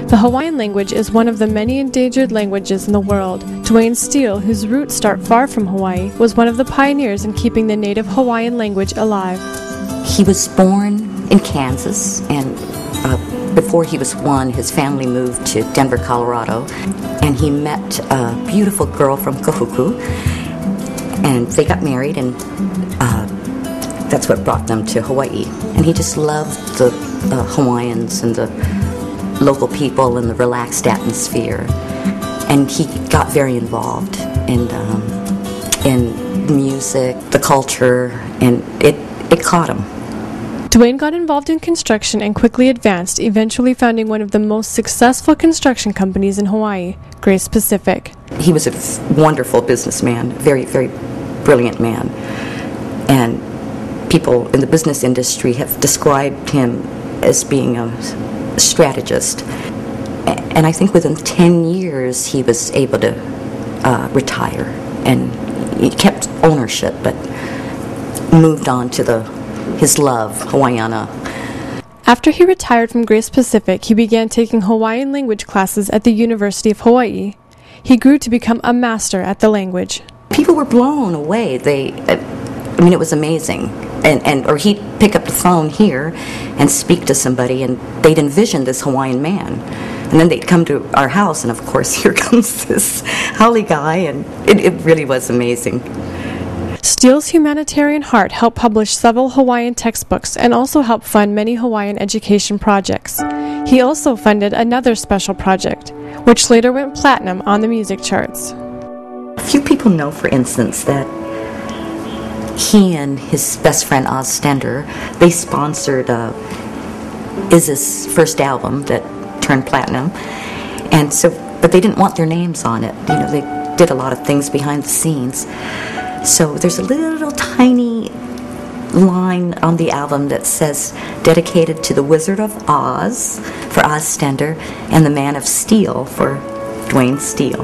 The Hawaiian language is one of the many endangered languages in the world. Dwayne Steele, whose roots start far from Hawaii, was one of the pioneers in keeping the native Hawaiian language alive. He was born in Kansas, and before he was 1, his family moved to Denver, Colorado, and he met a beautiful girl from Kahuku, and they got married, and that's what brought them to Hawaii. And he just loved the Hawaiians and the local people and the relaxed atmosphere, and he got very involved in music, the culture, and it caught him. Dwayne got involved in construction and quickly advanced, eventually founding one of the most successful construction companies in Hawaii, Grace Pacific. He was a wonderful businessman, very, very brilliant man, and people in the business industry have described him as being a strategist. And I think within 10 years he was able to retire, and he kept ownership, but moved on to his love, Hawaiiana. After he retired from Grace Pacific, he began taking Hawaiian language classes at the University of Hawaii. He grew to become a master at the language. People were blown away. It was amazing. Or he'd pick up the phone here and speak to somebody, and they'd envision this Hawaiian man. And then they'd come to our house, and of course, here comes this haole guy, and it really was amazing. Steele's humanitarian heart helped publish several Hawaiian textbooks and also helped fund many Hawaiian education projects. He also funded another special project, which later went platinum on the music charts. Few people know, for instance, that he and his best friend Oz Stender, they sponsored Iz's first album that turned platinum, but they didn't want their names on it. They did a lot of things behind the scenes. So there's a little tiny line on the album that says, "Dedicated to the Wizard of Oz," for Oz Stender, and the Man of Steel for Dwayne Steele.